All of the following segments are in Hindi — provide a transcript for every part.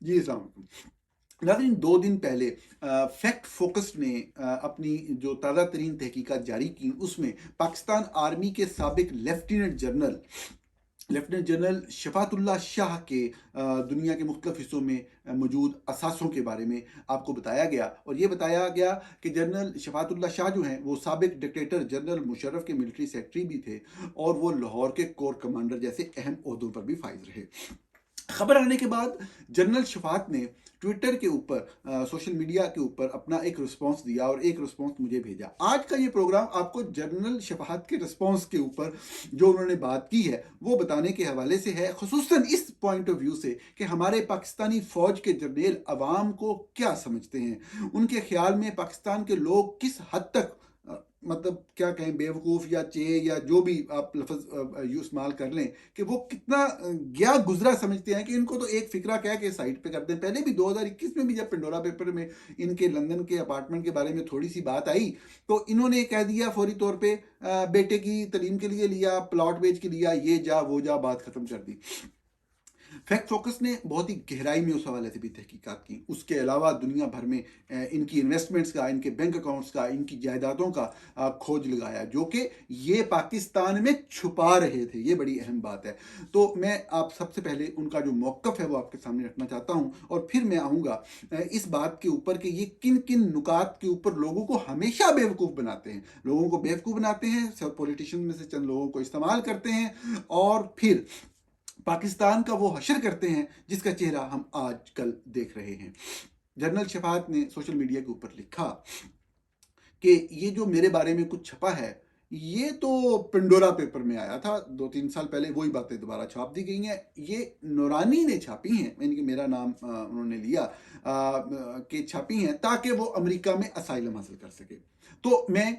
जी, अस्सलाम वालेकुम। नाज़रीन, 2 दिन पहले फैक्ट फोकस्ड ने अपनी जो ताज़ा तरीन तहकीकात जारी की, उसमें पाकिस्तान आर्मी के साबिक लेफ्टिनेंट जनरल शफ़ातुल्लाह शाह के दुनिया के मुख्तलिफ हिस्सों में मौजूद असासों के बारे में आपको बताया गया, और ये बताया गया कि जनरल शफ़ातुल्लाह शाह जो हैं वो साबिक डिक्टेटर जनरल मुशर्रफ के मिलिट्री सेक्रेटरी भी थे, और वो लाहौर के कोर कमांडर जैसे अहम ओहदों पर भी फाइज रहे। खबर आने के बाद जनरल शफात ने ट्विटर के ऊपर, सोशल मीडिया के ऊपर अपना एक रिस्पांस दिया और एक रिस्पांस मुझे भेजा। आज का ये प्रोग्राम आपको जनरल शफात के रिस्पांस के ऊपर जो उन्होंने बात की है वो बताने के हवाले से है, खुसूसन इस पॉइंट ऑफ व्यू से कि हमारे पाकिस्तानी फौज के जर्नेल अवाम को क्या समझते हैं, उनके ख्याल में पाकिस्तान के लोग किस हद तक मतलब क्या कहें, बेवकूफ़ या चे या जो भी आप लफ्ज़ इस्तेमाल कर लें, कि वो कितना गया गुजरा समझते हैं कि इनको तो एक फ़िक्रा कह के साइड पे कर दें। पहले भी 2021 में भी जब पेंडोरा पेपर में इनके लंदन के अपार्टमेंट के बारे में थोड़ी सी बात आई, तो इन्होंने कह दिया फौरी तौर पे, बेटे की तलीम के लिए लिया, प्लॉट बेच के लिया, ये जा वो जा, बात ख़त्म कर दी। फैक्ट फोकस ने बहुत ही गहराई में उस हवाले से भी तहकीकात की। उसके अलावा दुनिया भर में इनकी इन्वेस्टमेंट्स का, इनके बैंक अकाउंट्स का, इनकी जायदादों का खोज लगाया, जो कि ये पाकिस्तान में छुपा रहे थे। ये बड़ी अहम बात है। तो मैं आप सबसे पहले उनका जो मौक़िफ़ है वो आपके सामने रखना चाहता हूँ, और फिर मैं आऊँगा इस बात के ऊपर कि ये किन किन नुकात के ऊपर लोगों को हमेशा बेवकूफ़ बनाते हैं। लोगों को बेवकूफ़ बनाते हैं, सब पॉलिटिशियन में से चंद लोगों को इस्तेमाल करते हैं, और फिर पाकिस्तान का वो हशर करते हैं जिसका चेहरा हम आजकल देख रहे हैं। जनरल शफात ने सोशल मीडिया के ऊपर लिखा कि ये जो मेरे बारे में कुछ छपा है, ये तो पिंडोरा पेपर में आया था 2-3 साल पहले, वही बातें दोबारा छाप दी गई हैं। ये नूरानी ने छापी हैं, यानी कि मेरा नाम उन्होंने लिया कि छापी हैं ताकि वो अमेरिका में असाइलम हासिल कर सके। तो मैं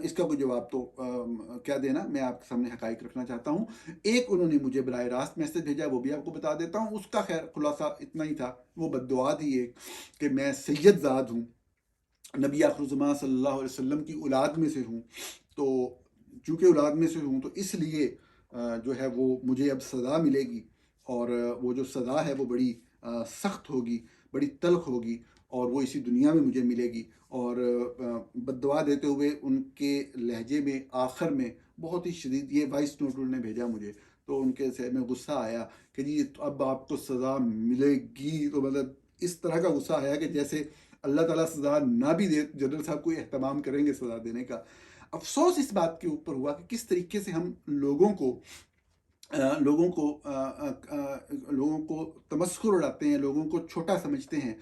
इसका कोई जवाब तो क्या देना, मैं आपके सामने हकाइक रखना चाहता हूँ। एक उन्होंने मुझे बराह रास्त मैसेज भेजा, वो भी आपको बता देता हूँ। उसका खैर खुलासा इतना ही था, वो बद्दुआ थी एक, कि मैं सैयद ज़ाद हूँ, नबी आखिरुज़्ज़मान सल्लल्लाहु अलैहि वसल्लम की औलाद में से हूँ। तो चूँकि औलाद में से हूँ तो इसलिए जो है वो मुझे अब सज़ा मिलेगी, और वो जो सज़ा है वो बड़ी सख्त होगी, बड़ी तल्ख होगी, और वो इसी दुनिया में मुझे मिलेगी। और बद्दुआ देते हुए उनके लहजे में आखिर में बहुत ही शदीद, ये वॉइस नोट उन्होंने भेजा मुझे, तो उनके से में गुस्सा आया कि जी तो अब आपको सज़ा मिलेगी। तो मतलब इस तरह का गुस्सा आया कि जैसे अल्लाह ताला सज़ा ना भी दे, जनरल साहब कोई एहतमाम करेंगे सज़ा देने का। अफसोस इस बात के ऊपर हुआ कि किस तरीके से हम लोगों को तमस्खुर उड़ाते हैं, लोगों को छोटा समझते हैं,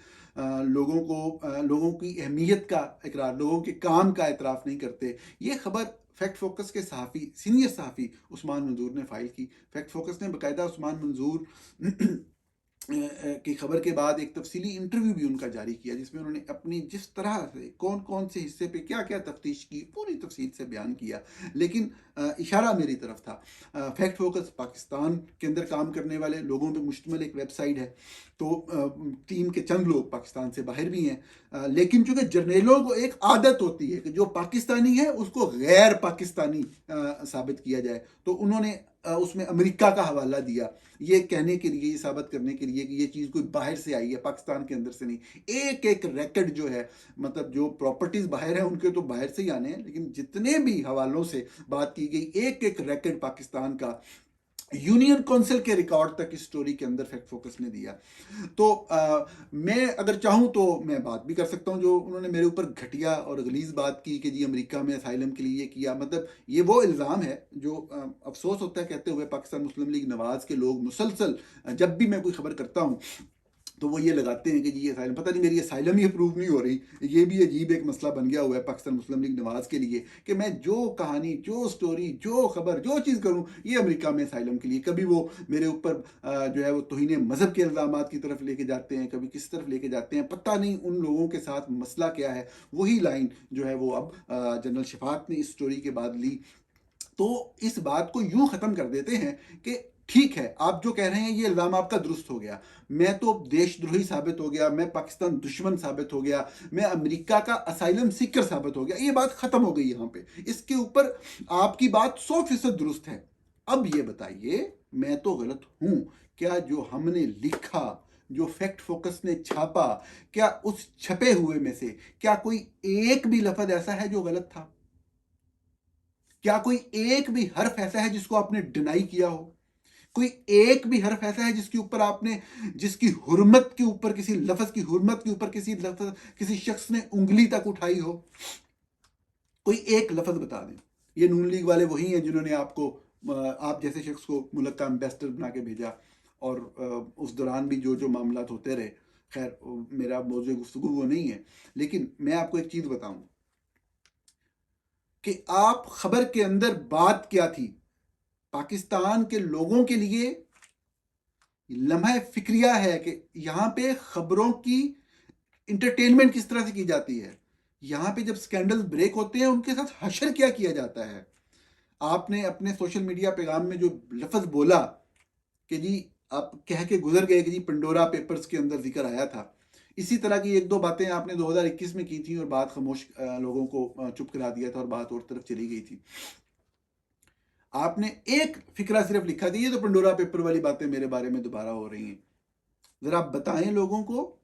लोगों की अहमियत का इकरार, लोगों के काम का एतराफ़ नहीं करते। ये खबर फैक्ट फोकस के सहाफ़ी, सीनियर सहाफ़ी उस्मान मंजूर ने फ़ाइल की। फैक्ट फोकस ने बाकायदा उस्मान मंजूर की खबर के बाद एक तफसीली इंटरव्यू भी उनका जारी किया, जिसमें उन्होंने अपनी जिस तरह से कौन कौन से हिस्से पे क्या क्या तफ्तीश की, पूरी तफसील से बयान किया। लेकिन इशारा मेरी तरफ था। फैक्ट फोकस पाकिस्तान के अंदर काम करने वाले लोगों पे मुश्तमिल एक वेबसाइट है, तो टीम के चंद लोग पाकिस्तान से बाहर भी हैं, लेकिन चूंकि जर्नेलों को एक आदत होती है कि जो पाकिस्तानी है उसको गैर पाकिस्तानी साबित किया जाए, तो उन्होंने उसमें अमेरिका का हवाला दिया, ये कहने के लिए, ये साबित करने के लिए कि ये चीज़ कोई बाहर से आई है, पाकिस्तान के अंदर से नहीं। एक एक रैकेट जो है, मतलब जो प्रॉपर्टीज़ बाहर है उनके तो बाहर से ही आने हैं, लेकिन जितने भी हवालों से बात की गई, एक एक रैकेट पाकिस्तान का यूनियन काउंसिल के रिकॉर्ड तक इस स्टोरी के अंदर फैक्ट फोकस ने दिया। तो मैं अगर चाहूँ तो मैं बात भी कर सकता हूँ, जो उन्होंने मेरे ऊपर घटिया और गलीज़ बात की कि जी अमेरिका में असाइलम के लिए ये किया, मतलब ये वो इल्ज़ाम है जो अफसोस होता है कहते हुए पाकिस्तान मुस्लिम लीग नवाज़ के लोग मुसलसल जब भी मैं कोई खबर करता हूँ तो वो ये लगाते हैं कि जी ये असाइलम, पता नहीं मेरी असाइलम ही अप्रूव नहीं हो रही। ये भी अजीब एक मसला बन गया हुआ है पाकिस्तान मुस्लिम लीग नवाज़ के लिए कि मैं जो कहानी, जो स्टोरी, जो खबर, जो चीज़ करूँ, ये अमेरिका में असाइलम के लिए। कभी वो मेरे ऊपर जो है वो तौहीन मज़हब के इल्ज़ामात की तरफ लेके जाते हैं, कभी किस तरफ लेके जाते हैं, पता नहीं उन लोगों के साथ मसला क्या है। वही लाइन जो है वो अब जनरल शफात ने इस स्टोरी के बाद ली, तो इस बात को यूं ख़त्म कर देते हैं कि ठीक है, आप जो कह रहे हैं ये इल्ज़ाम आपका दुरुस्त हो गया, मैं तो देशद्रोही साबित हो गया, मैं पाकिस्तान दुश्मन साबित हो गया, मैं अमेरिका का असाइलम सीकर साबित हो गया, ये बात ख़त्म हो गई यहाँ पे। इसके ऊपर आपकी बात 100% दुरुस्त है। अब ये बताइए, मैं तो गलत हूँ क्या? जो हमने लिखा, जो फैक्ट फोकस ने छापा, क्या उस छपे हुए में से क्या कोई एक भी लफ्ज ऐसा है जो गलत था? क्या कोई एक भी हर्फ ऐसा है जिसको आपने डिनाई किया हो? कोई एक भी हर्फ ऐसा है जिसके ऊपर आपने, जिसकी हुर्मत के ऊपर, किसी लफ्ज की हुर्मत के ऊपर किसी शख्स ने उंगली तक उठाई हो? कोई एक लफ्ज बता दें। ये नून लीग वाले वही हैं जिन्होंने आपको, आप जैसे शख्स को मुल्क का एम्बेसडर बना के भेजा, और उस दौरान भी जो जो मामला होते रहे। खैर, मेरा मौजूद गुफ्तगू वो नहीं है, लेकिन मैं आपको एक चीज़ बताऊं कि आप खबर के अंदर बात क्या थी, पाकिस्तान के लोगों के लिए लम्हा फिक्रिया है कि यहाँ पे खबरों की इंटरटेनमेंट किस तरह से की जाती है। यहाँ पे जब स्कैंडल ब्रेक होते हैं उनके साथ हशर क्या किया जाता है। आपने अपने सोशल मीडिया पैगाम में जो लफ्ज बोला कि जी, आप कह के गुजर गए कि जी पंडोरा पेपर्स के अंदर जिक्र आया था, इसी तरह की एक दो बातें आपने 2021 में की थी और बात खामोश लोगों को चुप करा दिया था और बात और तरफ चली गई थी। आपने एक फिक्रा सिर्फ लिखा था, ये तो पंडोरा पेपर वाली बातें मेरे बारे में दोबारा हो रही हैं। जरा आप बताएं लोगों को।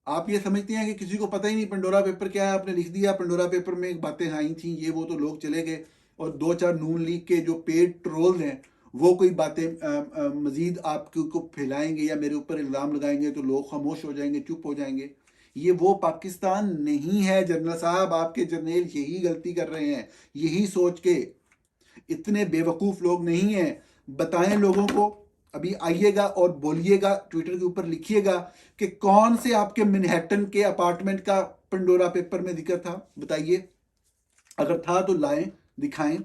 आप ये समझते हैं कि किसी को पता ही नहीं पंडोरा पेपर क्या है, आपने लिख दिया पंडोरा पेपर में बातें आई थी ये वो, तो लोग चले गए, और दो चार नून लीग के जो पेड ट्रोल हैं वो कोई बातें मजीद आपको फैलाएंगे या मेरे ऊपर इल्ज़ाम लगाएंगे तो लोग खामोश हो जाएंगे, चुप हो जाएंगे। ये वो पाकिस्तान नहीं है जनरल साहब। आपके जर्नल यही गलती कर रहे हैं, यही सोच के। इतने बेवकूफ़ लोग नहीं हैं। बताएं लोगों को। अभी आइएगा और बोलिएगा, ट्विटर के ऊपर लिखिएगा कि कौन से आपके मैनहट्टन के अपार्टमेंट का पंडोरा पेपर में जिक्र था, बताइए। अगर था तो लाएं, दिखाएं।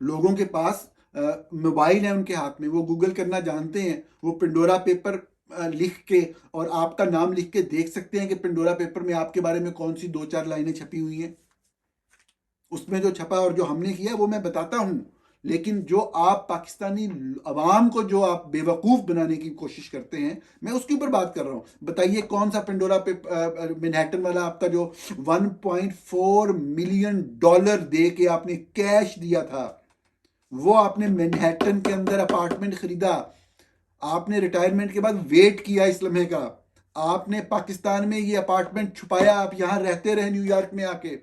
लोगों के पास मोबाइल है उनके हाथ में, वो गूगल करना जानते हैं, वो पंडोरा पेपर लिख के और आपका नाम लिख के देख सकते हैं कि पंडोरा पेपर में आपके बारे में कौन सी दो चार लाइनें छपी हुई हैं। उसमें जो छपा और जो हमने किया वो मैं बताता हूं, लेकिन जो आप पाकिस्तानी अवाम को जो आप बेवकूफ़ बनाने की कोशिश करते हैं, मैं उसके ऊपर बात कर रहा हूं। बताइए कौन सा पेंडोरा पे मैनहट्टन वाला आपका जो 1.4 मिलियन डॉलर दे के आपने कैश दिया था, वो आपने मैनहट्टन के अंदर अपार्टमेंट खरीदा। आपने रिटायरमेंट के बाद वेट किया इस लम्हे का। आपने पाकिस्तान में ये अपार्टमेंट छुपाया, आप यहां रहते रहे न्यूयॉर्क में आके।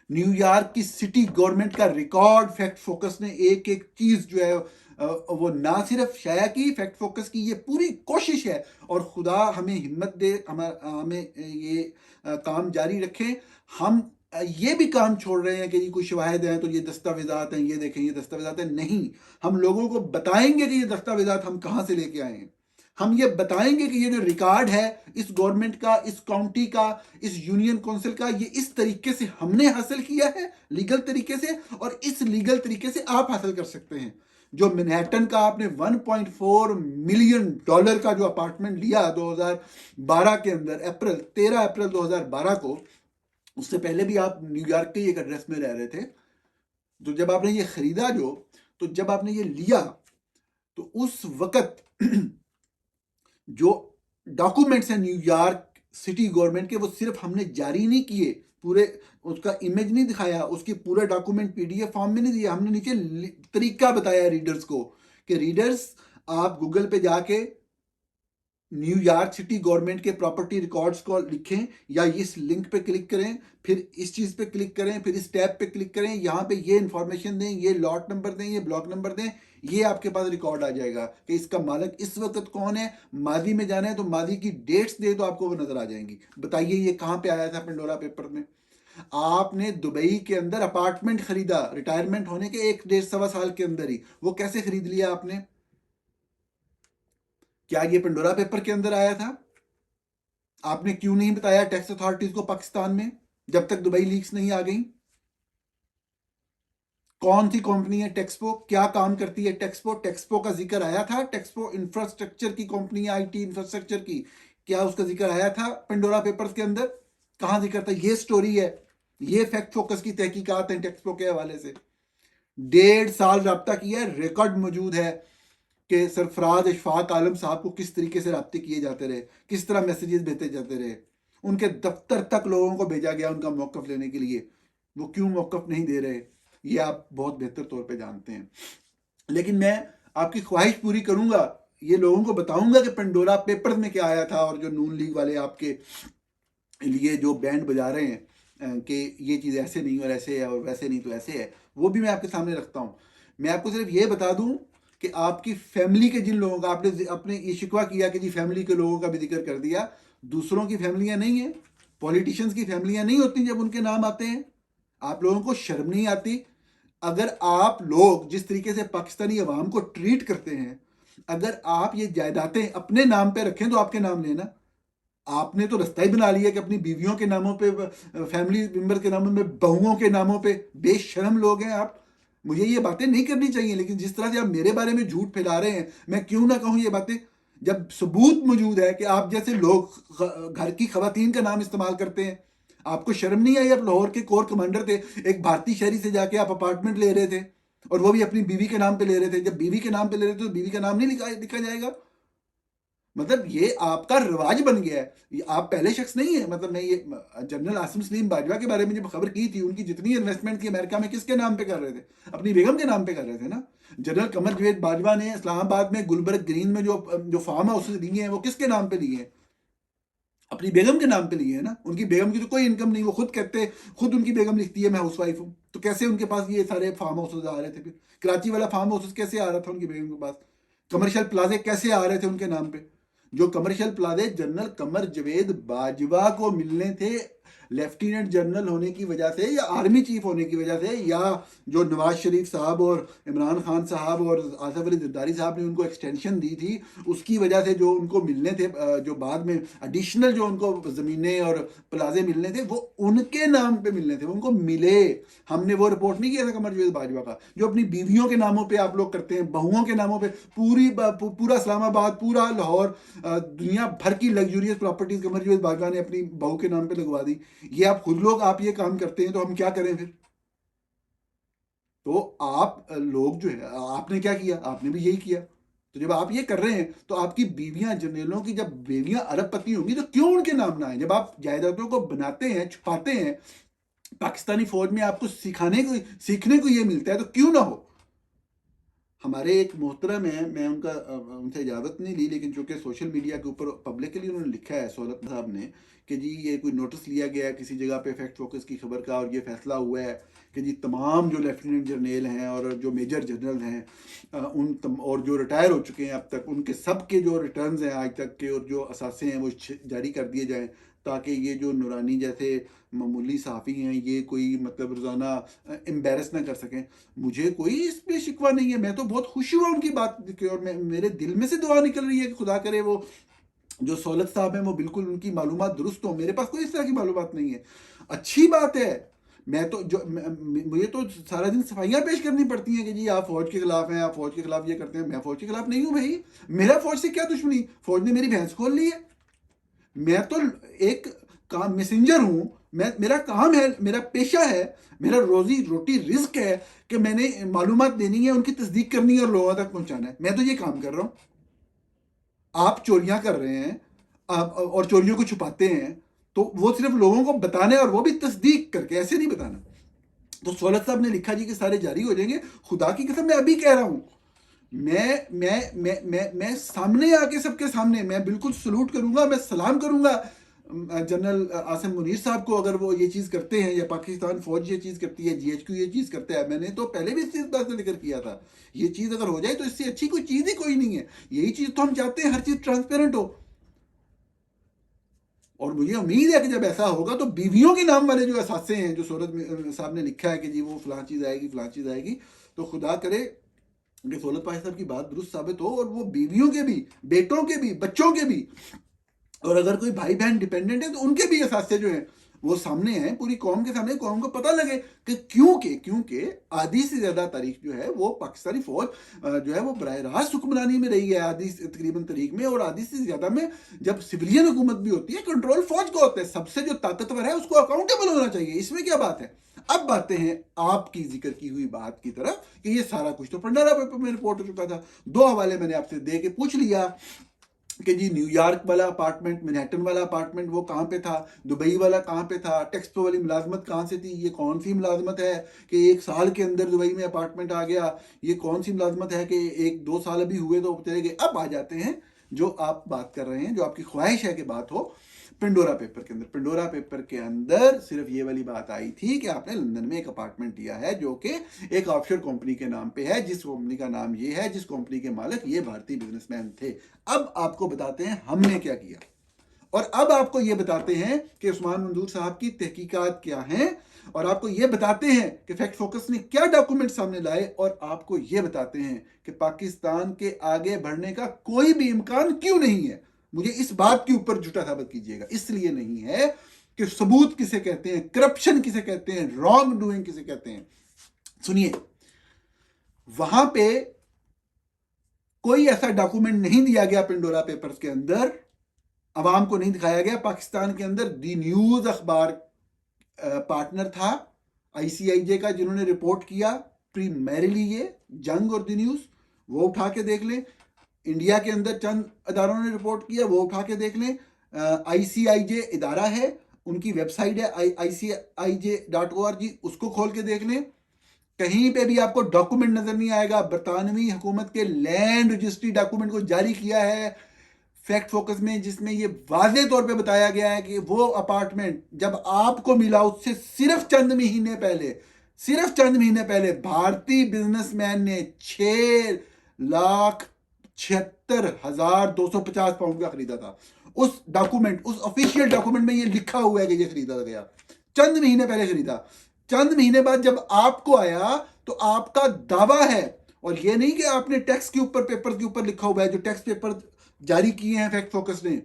न्यूयॉर्क की सिटी गवर्नमेंट का रिकॉर्ड फैक्ट फोकस ने एक एक चीज जो है वो ना सिर्फ शाया की, फैक्ट फोकस की ये पूरी कोशिश है, और खुदा हमें हिम्मत दे, हमें ये काम जारी रखें। हम ये भी काम छोड़ रहे हैं कि ये कोई शवाहिद हैं तो ये दस्तावेजात हैं, ये देखें ये दस्तावेजात हैं, नहीं। हम लोगों को बताएंगे कि ये दस्तावेजात हम कहां से लेके आए हैं। हम ये बताएंगे कि ये जो रिकॉर्ड है इस गवर्नमेंट का, इस काउंटी का, इस यूनियन काउंसिल का, ये इस तरीके से हमने हासिल किया है, लीगल तरीके से, और इस लीगल तरीके से आप हासिल कर सकते हैं। जो मैनहट्टन का आपने 1.4 मिलियन डॉलर का जो अपार्टमेंट लिया 2012 के अंदर, 13 अप्रैल 2012 को, उससे पहले भी आप न्यूयॉर्क के एक एड्रेस में रह रहे थे। तो जब आपने ये खरीदा, तो जब आपने ये लिया, तो उस वक्त जो डॉक्यूमेंट्स हैं न्यूयॉर्क सिटी गवर्नमेंट के, वो सिर्फ हमने जारी नहीं किए, पूरे उसका इमेज नहीं दिखाया, उसके पूरा डॉक्यूमेंट पीडीएफ फॉर्म में नहीं दिया, हमने नीचे तरीका बताया रीडर्स को कि रीडर्स, आप गूगल पे जाके न्यूयॉर्क सिटी गवर्नमेंट के प्रॉपर्टी रिकॉर्ड्स को लिखें, या इस लिंक पे क्लिक करें, फिर इस चीज़ पे क्लिक करें, फिर इस टैब पे क्लिक करें, यहाँ पे ये इंफॉर्मेशन दें, ये लॉट नंबर दें, ये ब्लॉक नंबर दें, ये आपके पास रिकॉर्ड आ जाएगा कि इसका मालिक इस वक्त कौन है। मादी में जाना है तो मादी की डेट्स दे तो आपको वो नजर आ जाएंगी। बताइए ये कहाँ पे आया था पंडोरा पेपर में। आपने दुबई के अंदर अपार्टमेंट खरीदा रिटायरमेंट होने के 1 डेढ़ सवा साल के अंदर ही, वो कैसे खरीद लिया आपने? क्या ये पंडोरा पेपर के अंदर आया था? आपने क्यों नहीं बताया टैक्स अथॉरिटीज को पाकिस्तान में, जब तक दुबई लीक्स नहीं आ गई? कौन सी कंपनी है टेक्सपो, क्या काम करती है टेक्सपो? टेक्सपो का जिक्र आया था? टेक्सपो इंफ्रास्ट्रक्चर की कंपनी है, आईटी इंफ्रास्ट्रक्चर की, क्या उसका जिक्र आया था पंडोरा पेपर्स के अंदर? कहां जिक्र था? ये स्टोरी है, ये फैक्ट फोकस की तहकीकात है टेक्सपो के हवाले से। 1.5 साल रब्ता किया है, रिकॉर्ड मौजूद है कि सरफराज अशफाक आलम साहब को किस तरीके से रब्ते किए जाते रहे, किस तरह मैसेजेस भेजे जाते रहे, उनके दफ्तर तक लोगों को भेजा गया उनका मौकफ लेने के लिए। वो क्यों मौकफ नहीं दे रहे, ये आप बहुत बेहतर तौर पे जानते हैं। लेकिन मैं आपकी ख्वाहिश पूरी करूंगा, ये लोगों को बताऊंगा कि पेंडोरा पेपर्स में क्या आया था, और जो नून लीग वाले आपके लिए जो बैंड बजा रहे हैं कि ये चीज़ ऐसे नहीं और ऐसे है और वैसे नहीं तो ऐसे है, वो भी मैं आपके सामने रखता हूँ। मैं आपको सिर्फ ये बता दूं कि आपकी फैमिली के जिन लोगों का आपने अपने ये शिकवा किया कि जी फैमिली के लोगों का भी जिक्र कर दिया, दूसरों की फैमिलियां नहीं है, पॉलिटिशियंस की फैमिलियां नहीं होती जब उनके नाम आते हैं। आप लोगों को शर्म नहीं आती? अगर आप लोग जिस तरीके से पाकिस्तानी अवाम को ट्रीट करते हैं, अगर आप ये जायदादें अपने नाम पे रखें तो आपके नाम लेना। आपने तो रास्ता ही बना लिया कि अपनी बीवियों के नामों पे, फैमिली मेंबर के नामों में, बहुओं के नामों पे। बेशर्म लोग हैं आप। मुझे ये बातें नहीं करनी चाहिए, लेकिन जिस तरह से आप मेरे बारे में झूठ फैला रहे हैं, मैं क्यों ना कहूं ये बातें, जब सबूत मौजूद है कि आप जैसे लोग घर की खवातीन का नाम इस्तेमाल करते हैं। आपको शर्म नहीं आई? आप लाहौर के कोर कमांडर थे, एक भारतीय शहरी से जाके आप अपार्टमेंट ले रहे थे, और वो भी अपनी बीवी के नाम पे ले रहे थे। जब बीवी के नाम पे ले रहे थे तो बीवी का नाम नहीं लिखा जाएगा? मतलब ये आपका रिवाज बन गया है। ये आप पहले शख्स नहीं है। मतलब मैं ये जनरल आसिम सलीम बाजवा के बारे में जब खबर की थी, उनकी जितनी इन्वेस्टमेंट थी अमेरिका में, किसके नाम पे कर रहे थे? अपनी बेगम के नाम पे कर रहे थे ना। जनरल कमर जवेद बाजवा ने इस्लामाबाद में गुलबर्ग ग्रीन में जो फार्म हाउस लिए हैं, वो किसके नाम पे लिए हैं? अपनी बेगम के नाम पे लिए है ना। उनकी बेगम की तो कोई इनकम नहीं, वो खुद कहते, खुद उनकी बेगम लिखती है मैं हाउस वाइफ हूँ। तो कैसे उनके पास ये सारे फार्म हाउसेज आ रहे थे? फिर कराची वाला फार्म हाउस कैसे आ रहा था उनकी बेगम के पास? कमर्शियल प्लाजे कैसे आ रहे थे उनके नाम पे? जो कमर्शियल प्लाजे जनरल कमर जवेद बाजवा को मिलने थे, लेफ्टिनेंट जनरल होने की वजह से या आर्मी चीफ होने की वजह से, या जो नवाज शरीफ साहब और इमरान खान साहब और आसिफ अली जरदारी साहब ने उनको एक्सटेंशन दी थी, उसकी वजह से जो उनको मिलने थे, जो बाद में एडिशनल जो उनको ज़मीनें और प्लाजे मिलने थे, वो उनके नाम पे मिलने थे, वो उनको मिले। हमने वो रिपोर्ट नहीं किया था कमर जवेद बाजवा का, जो अपनी बीवियों के नामों पे आप लोग करते हैं, बहुओं के नामों पे। पूरा इस्लामाबाद, पूरा लाहौर, दुनिया भर की लग्जूरियस प्रॉपर्टीज कमर जवेद बाजवा ने अपनी बहू के नाम पे लगवा दी। ये आप खुद लोग आप ये काम करते हैं, तो हम क्या करें फिर? तो आप लोग जो है, आपने क्या किया? आपने भी यही किया। तो जब आप ये कर रहे हैं, तो आपकी बीवियां, जर्नलों की जब बीवियां अरबपति होंगी, तो क्यों उनके नाम ना आए? जब आप जायदादों को बनाते हैं, छुपाते हैं, पाकिस्तानी फौज में आपको सीखने को ये मिलता है, तो क्यों ना हो? हमारे एक मोहतरम है, मैं उनसे इजाज़त नहीं ली, लेकिन चूंकि सोशल मीडिया के ऊपर पब्लिकली उन्होंने लिखा है, सोलत साहब ने, कि जी ये कोई नोटिस लिया गया है किसी जगह पे फैक्ट फोकस की खबर का, और ये फैसला हुआ है कि जी तमाम जो लेफ्टिनेंट जनरल हैं और जो मेजर जनरल हैं, और जो रिटायर हो चुके हैं अब तक, उनके सब के जो रिटर्न्स हैं आज तक के, और जो असासे हैं, वो जारी कर दिए जाएँ, ताकि ये जो नूरानी जैसे मामूली सहाफ़ी हैं, ये कोई मतलब रोज़ाना एम्बेरस ना कर सकें। मुझे कोई इस पे शिकवा नहीं है, मैं तो बहुत खुश हुआ उनकी बात की, और मेरे दिल में से दुआ निकल रही है कि खुदा करे वो जो सोलत साहब हैं वो बिल्कुल उनकी मालूमात दुरुस्त हो। मेरे पास कोई इस तरह की मालूमात नहीं है। अच्छी बात है। मैं तो मुझे तो सारा दिन सफाइयाँ पेश करनी पड़ती हैं कि जी आप फौज के खिलाफ हैं, आप फौज के खिलाफ ये करते हैं। मैं फौज के खिलाफ नहीं हूँ भाई। मेरा फौज से क्या दुश्मनी? फौज ने मेरी भैंस खोल ली है। मैं तो एक काम मैसेंजर हूं। मेरा काम है, मेरा पेशा है, मेरा रोजी रोटी रिस्क है कि मैंने मालूमात देनी है, उनकी तस्दीक करनी है और लोगों तक पहुंचाना है। मैं तो ये काम कर रहा हूं। आप चोरियां कर रहे हैं, और चोरियों को छुपाते हैं, तो वो सिर्फ लोगों को बताना है, और वो भी तस्दीक करके, ऐसे नहीं बताना। तो सोलत साहब ने लिखा जी कि सारे जारी हो जाएंगे। खुदा की कसम मैं अभी कह रहा हूं। मैं सामने आके, सबके सामने मैं बिल्कुल सलूट करूंगा, मैं सलाम करूंगा जनरल आसिम मुनीर साहब को, अगर वो ये चीज़ करते हैं, या पाकिस्तान फौज ये चीज़ करती है, जीएचक्यू ये चीज़ करता है। मैंने तो पहले भी इस चीज़ का जिक्र किया था। ये चीज़ अगर हो जाए तो इससे अच्छी कोई चीज़ ही कोई नहीं है। यही चीज़ तो हम चाहते हैं, हर चीज़ ट्रांसपेरेंट हो। और मुझे उम्मीद है कि जब ऐसा होगा तो बीवियों के नाम वाले जो असासे हैं, जो सूरत साहब ने लिखा है कि जी वो फलां चीज़ आएगी, फलां चीज़ आएगी, तो खुदा करे कि सोलत पाशी साहब की बात दुरुस्त साबित हो, और वो बीवियों के भी, बेटों के भी, बच्चों के भी, और अगर कोई भाई बहन डिपेंडेंट है तो उनके भी असासे जो हैं वो सामने हैं, पूरी कौम के सामने, कौम को पता लगे कि क्योंकि आधी से ज़्यादा तारीख जो है वो पाकिस्तानी फौज जो है वो बराह रास्त हुक्मरानी में रही है, आधी तकरीबन तारीख में, और आधी से ज़्यादा में जब सिविलियन हुकूमत भी होती है, कंट्रोल फौज का होता है। सबसे जो ताकतवर है उसको अकाउंटेबल होना चाहिए। इसमें क्या बात है? अब बातें हैं आपकी जिक्र की हुई बात की तरफ, कि ये सारा कुछ तो पंडारा पेपर में रिपोर्ट हो चुका था। 2 हवाले मैंने आपसे दे के पूछ लिया कि जी न्यूयॉर्क वाला अपार्टमेंट, मैनहट्टन वाला अपार्टमेंट वो कहाँ पे था, दुबई वाला कहाँ पे था, टैक्स पे वाली मुलाजमत कहाँ से थी, ये कौन सी मुलाजमत है कि 1 साल के अंदर दुबई में अपार्टमेंट आ गया, ये कौन सी मुलाजमत है कि 1-2 साल अभी हुए तो चले गए। अब आ जाते हैं जो आप बात कर रहे हैं, जो आपकी ख्वाहिश है कि बात हो, पेंडोरा पेपर के अंदर। पेंडोरा पेपर के अंदर सिर्फ ये वाली बात आई थी कि आपने लंदन में एक अपार्टमेंट लिया है जो कि एक ऑफशोर कंपनी के नाम पे है, जिस कंपनी का नाम ये है, जिस कंपनी के मालिक ये भारतीय बिजनेसमैन थे। अब आपको बताते हैं हमने क्या किया, और अब आपको ये बताते हैं कि उस्मान मंजूर साहब की तहकीकात क्या हैं, और आपको ये बताते हैं कि फैक्ट फोकस ने क्या डॉक्यूमेंट सामने लाए, और आपको ये बताते हैं कि पाकिस्तान के आगे बढ़ने का कोई भी इम्कान क्यों नहीं है। मुझे इस बात के ऊपर झूठा साबित कीजिएगा, इसलिए नहीं है कि सबूत किसे कहते हैं, करप्शन किसे कहते हैं, रॉन्ग डूइंग किसे कहते हैं। सुनिए, वहां पे कोई ऐसा डॉक्यूमेंट नहीं दिया गया पेंडोरा पेपर्स के अंदर, अवाम को नहीं दिखाया गया। पाकिस्तान के अंदर दी न्यूज अखबार पार्टनर था आईसीआईजे का, जिन्होंने रिपोर्ट किया प्रीमेरली ये जंग और दी न्यूज, वो उठा के देख लें। इंडिया के अंदर चंद अदारों ने रिपोर्ट किया, वो उठा के देख लें। आईसीआईजे इदारा है, उनकी वेबसाइट है ICIJ.org, उसको खोल के देख लें। कहीं पे भी आपको डॉक्यूमेंट नजर नहीं आएगा। बरतानवी हुकूमत के लैंड रजिस्ट्री डॉक्यूमेंट को जारी किया है फैक्ट फोकस में, जिसमें ये वाजे तौर पे बताया गया है कि वो अपार्टमेंट जब आपको मिला उससे सिर्फ चंद महीने पहले भारतीय बिजनेसमैन ने 6,76,250 पाउंड का खरीदा था। उस डॉक्यूमेंट, उस ऑफिशियल डॉक्यूमेंट में ये लिखा हुआ है कि ये खरीदा गया, चंद महीने पहले खरीदा। चंद महीने बाद जब आपको आया तो आपका दावा है, और ये नहीं कि आपने टैक्स के ऊपर, पेपर के ऊपर लिखा हुआ है, जो टैक्स पेपर जारी किए हैं फैक्ट फोकस ने,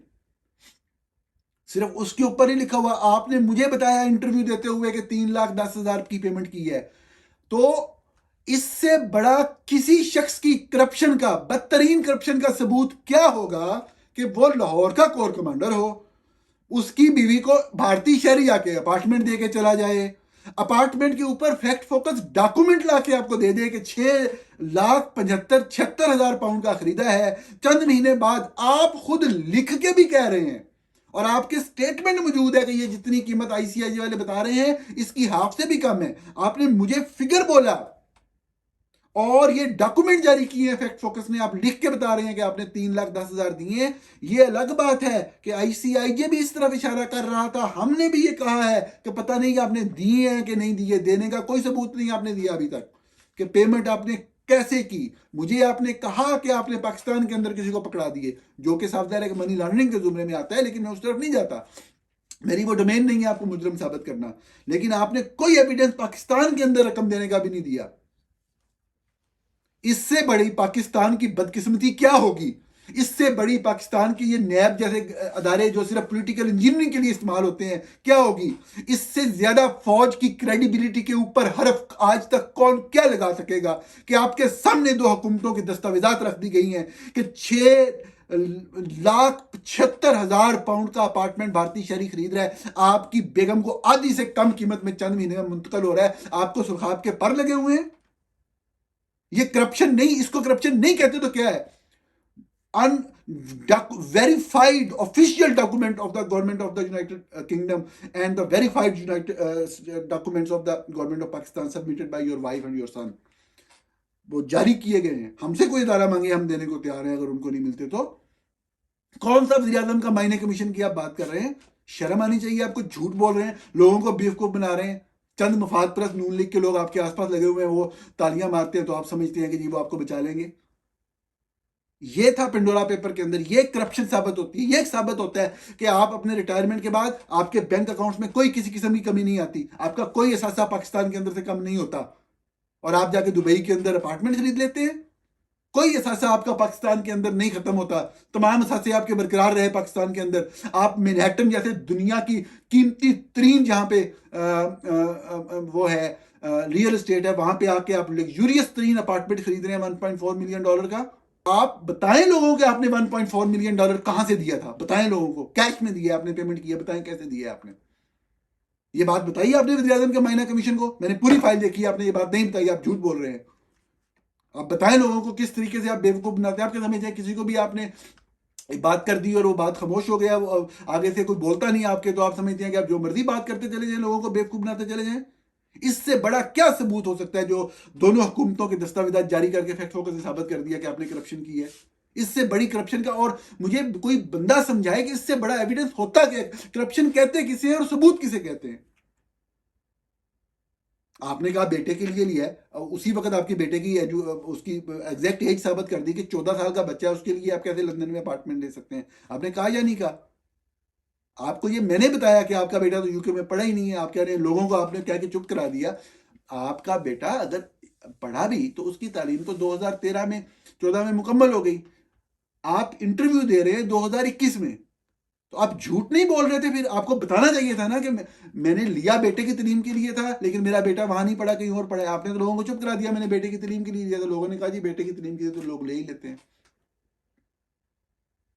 सिर्फ उसके ऊपर ही लिखा हुआ। आपने मुझे बताया इंटरव्यू देते हुए कि 3,10,000 की पेमेंट की है। तो इससे बड़ा किसी शख्स की करप्शन का, बदतरीन करप्शन का सबूत क्या होगा कि वो लाहौर का कोर कमांडर हो, उसकी बीवी को भारतीय शहरी आके अपार्टमेंट दे के चला जाए, अपार्टमेंट के ऊपर फैक्ट फोकस डॉक्यूमेंट लाके आपको दे दे कि 6,75,76,000 पाउंड का खरीदा है। चंद महीने बाद आप खुद लिख के भी कह रहे हैं, और आपके स्टेटमेंट मौजूद है कि ये जितनी कीमत आईसीआईजे वाले बता रहे हैं इसकी हाफ से भी कम है। आपने मुझे फिगर बोला और ये डॉक्यूमेंट जारी किए हैं फैक्ट फोकस ने, आप लिख के बता रहे हैं कि आपने 3,10,000 दिए। ये अलग बात है कि आईसीआईजे भी इस तरफ इशारा कर रहा था, हमने भी ये कहा है कि पता नहीं कि आपने दिए हैं कि नहीं दिए, देने का कोई सबूत नहीं आपने दिया अभी तक कि पेमेंट आपने कैसे की। मुझे आपने कहा कि आपने पाकिस्तान के अंदर किसी को पकड़ा दिए, जो कि साफ जाहिर है कि मनी लॉन्ड्रिंग के जुमरे में आता है, लेकिन मैं उस तरफ नहीं जाता, मेरी वो डोमेन नहीं है आपको मुजरिम साबित करना। लेकिन आपने कोई एविडेंस पाकिस्तान के अंदर रकम देने का भी नहीं दिया। इससे बड़ी पाकिस्तान की बदकिस्मती क्या होगी, इससे बड़ी पाकिस्तान की ये नैब जैसे अदारे जो सिर्फ पॉलिटिकल इंजीनियरिंग के लिए इस्तेमाल होते हैं क्या होगी। इससे ज्यादा फौज की क्रेडिबिलिटी के ऊपर हरफ आज तक कौन क्या लगा सकेगा कि आपके सामने 2 हुकूमतों की दस्तावेजात रख दी गई हैं कि 6,76,000 पाउंड का अपार्टमेंट भारतीय शहरी खरीद रहा है, आपकी बेगम को आधी से कम कीमत में चंद महीने में मुंतकिल हो रहा है, आपको सुरखाब के पर लगे हुए हैं। ये करप्शन नहीं, इसको करप्शन नहीं कहते तो क्या है? verified official document of the government of the United Kingdom and the verified documents of the government of Pakistan submitted by your wife and your son, वो जारी किए गए हैं। हमसे कोई इदारा मांगे हम देने को तैयार हैं, अगर उनको नहीं मिलते तो। कौन सा वज़ीर आज़म का मायने कमीशन की आप बात कर रहे हैं? शर्म आनी चाहिए आपको। झूठ बोल रहे हैं, लोगों को बेवकूफ बना रहे हैं। चंद मफाद परस्त नून लीग के लोग आपके आसपास लगे हुए हैं, वो तालियां मारते हैं तो आप समझते हैं कि जी वो आपको बचा लेंगे। ये था पेंडोरा पेपर के अंदर, ये करप्शन साबित होती है। ये साबित होता है कि आप अपने रिटायरमेंट के बाद आपके बैंक अकाउंट्स में कोई किसी किस्म की कमी नहीं आती, आपका कोई असासा पाकिस्तान के अंदर से कम नहीं होता, और आप जाके दुबई के अंदर अपार्टमेंट खरीद लेते हैं। कोई असासा आपका पाकिस्तान के अंदर नहीं खत्म होता, तमाम असासे आपके बरकरार रहे पाकिस्तान के अंदर। आप मैनहट्टन जैसे दुनिया की कीमती तरीन जहां पे वो है रियल एस्टेट है, वहां पे आके आप लग्जूरियस तरीन अपार्टमेंट खरीद रहे हैं $1.4 मिलियन का। आप बताएं लोगों को आपने $1.4 मिलियन कहां से दिया था, बताएं लोगों को। कैश में दिया आपने, पेमेंट किया, बताएं कैसे दिया आपने। ये बात बताइए आपने वज़ीर आज़म के माइना कमीशन को। मैंने पूरी फाइल देखी, आपने ये बात नहीं बताई, आप झूठ बोल रहे हैं। आप बताएं लोगों को किस तरीके से आप बेवकूफ बनाते हैं। आपके समझ है किसी को भी आपने एक बात कर दी और वो बात खामोश हो गया, वो आगे से कोई बोलता नहीं आपके, तो आप समझते हैं कि आप जो मर्जी बात करते चले जाएं, लोगों को बेवकूफ बनाते चले जाएं। इससे बड़ा क्या सबूत हो सकता है जो दोनों हुकूमतों के दस्तावेजात जारी करके फैक्ट फोकस ने साबित कर दिया कि आपने करप्शन की है। इससे बड़ी करप्शन का और मुझे कोई बंदा समझाए कि इससे बड़ा एविडेंस होता क्या है? करप्शन कहते किसे हैं और सबूत किसे कहते हैं? आपने कहा बेटे के लिए लिया है, उसी वक्त आपके बेटे की उसकी एग्जैक्ट एज साबित कर दी कि 14 साल का बच्चा है, उसके लिए आप कैसे लंदन में अपार्टमेंट ले सकते हैं? आपने कहा या नहीं कहा? आपको ये मैंने बताया कि आपका बेटा तो यूके में पढ़ा ही नहीं है, आप कह रहे हैं लोगों को आपने कह के चुप करा दिया। आपका बेटा अगर पढ़ा भी तो उसकी तालीम तो 2013 में 14 में मुकम्मल हो गई। आप इंटरव्यू दे रहे हैं 2021 में, तो आप झूठ नहीं बोल रहे थे? फिर आपको बताना चाहिए था ना कि मैंने लिया बेटे की तालीम के लिए था, लेकिन मेरा बेटा वहां नहीं पढ़ा, कहीं और पढ़ा। आपने तो लोगों को चुप करा दिया, मैंने बेटे की तालीम के लिए लिया। तो लोगों ने कहा जी बेटे की तालीम के लिए तो लोग ले ही लेते हैं।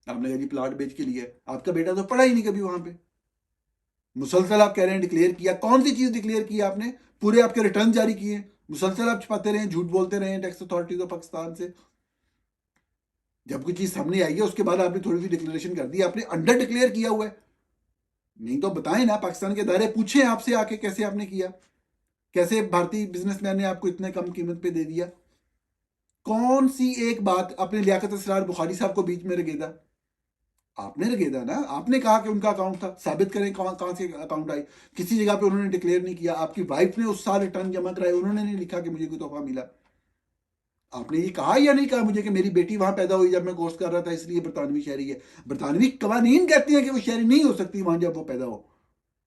आपने कहा जी प्लाट बेच के लिया। आपका बेटा तो पढ़ा ही नहीं कभी वहां पे। मुसलसल आप कह रहे हैं डिक्लेयर किया, कौन सी चीज डिक्लेयर की आपने? पूरे आपके रिटर्न जारी किए, मुसलसल आप छुपाते रहे, झूठ बोलते रहे टैक्स अथॉरिटीज ऑफ पाकिस्तान से। जब कोई चीज सामने आई है उसके बाद आपने थोड़ी सी डिक्लेरेशन कर दी, आपने अंडर डिक्लेयर किया हुआ है। नहीं तो बताएं ना, पाकिस्तान के दायरे पूछें आपसे आके कैसे आपने किया, कैसे भारतीय बिजनेसमैन ने आपको इतने कम कीमत पे दे दिया। कौन सी एक बात आपने लियाकत असरार बुखारी साहब को बीच में रगेदा? आपने रगेदा ना, आपने कहा कि उनका अकाउंट था, साबित करें कहां कहां से अकाउंट आई। किसी जगह पे उन्होंने डिक्लेयर नहीं किया। आपकी वाइफ ने उस साल रिटर्न जमा कराए, उन्होंने नहीं लिखा कि मुझे कोई तोहफा मिला। आपने ये कहा या नहीं कहा मुझे कि मेरी बेटी वहां पैदा हुई जब मैं कोर्स कर रहा था, इसलिए बरतानवी शहरी है? बरतानवी कवानीन कहती हैं कि वो शहरी नहीं हो सकती वहां जब वो पैदा हो,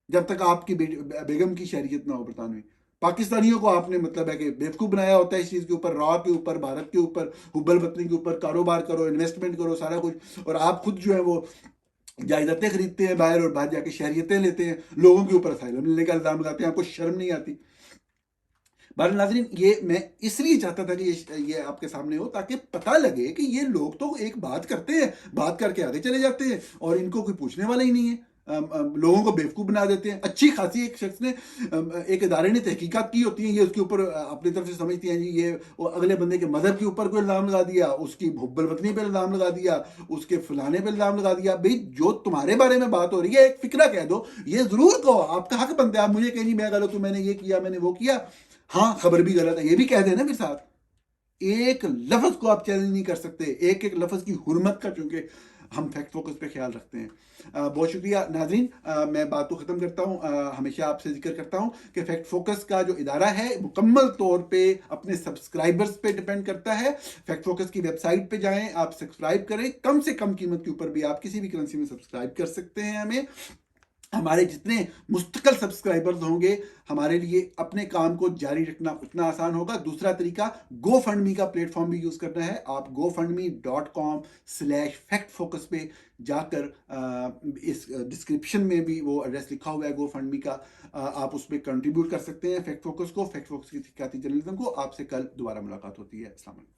जब तक आपकी बेगम की शहरियत ना हो बरतानवी। पाकिस्तानियों को आपने मतलब है कि बेवकूफ़ बनाया होता है इस चीज़ के ऊपर, रॉ के ऊपर, भारत के ऊपर, हुब्बल बतनी के ऊपर, कारोबार करो, इन्वेस्टमेंट करो, सारा कुछ। और आप खुद जो है वो जायदादें खरीदते हैं बाहर और बाहर जाके शहरियतें लेते हैं, लोगों के ऊपर असाइलम लेने का इल्ज़ाम लगाते हैं। आपको शर्म नहीं आती? बार नाजरीन, ये मैं इसलिए चाहता था कि ये आपके सामने हो ताकि पता लगे कि ये लोग तो एक बात करते हैं, बात करके आगे चले जाते हैं और इनको कोई पूछने वाला ही नहीं है। लोगों को बेवकूफ़ बना देते हैं। अच्छी खासी एक शख्स ने एक इदारे ने तहकीकात की होती है, ये उसके ऊपर अपनी तरफ से समझती हैं जी ये वो अगले बंदे के मज़हब के ऊपर कोई इल्ज़ाम लगा दिया, उसकी हुब्बल वतनी पे इल्ज़ाम लगा दिया, उसके फलाने पे इल्ज़ाम लगा दिया। भाई जो तुम्हारे बारे में बात हो रही है एक फ़िक्रा कह दो, ये ज़रूर कहो, आपका हक बनता है। आप मुझे कहें जी मैं गलत हूँ, मैंने ये किया, मैंने वो किया। हाँ, खबर भी गलत है, ये भी कह देना फिर साथ। एक लफ्ज को आप चैलेंज नहीं कर सकते, एक एक लफ्ज की हुर्मत का, क्योंकि हम फैक्ट फोकस पे ख्याल रखते हैं। बहुत शुक्रिया नाजरीन, मैं बात तो ख़त्म करता हूँ। हमेशा आपसे जिक्र करता हूँ कि फैक्ट फोकस का जो इदारा है मुकम्मल तौर पे अपने सब्सक्राइबर्स पे डिपेंड करता है। फैक्ट फोकस की वेबसाइट पे जाएं, आप सब्सक्राइब करें, कम से कम कीमत के ऊपर भी आप किसी भी करेंसी में सब्सक्राइब कर सकते हैं हमें। हमारे जितने मुस्तकिल सब्सक्राइबर्स होंगे, हमारे लिए अपने काम को जारी रखना उतना आसान होगा। दूसरा तरीका, गो फंड मी का प्लेटफॉर्म भी यूज़ करना है। आप gofundme.com/फैक्ट फोकस पे जाकर इस डिस्क्रिप्शन में भी वो एड्रेस लिखा हुआ है गो फंड मी का, आप उस पर कंट्रीब्यूट कर सकते हैं फैक्ट फोकस को, फैक्ट फोकस की सियासी जर्नलिज्म को। आपसे कल दोबारा मुलाकात होती है। अस्सलाम वालेकुम।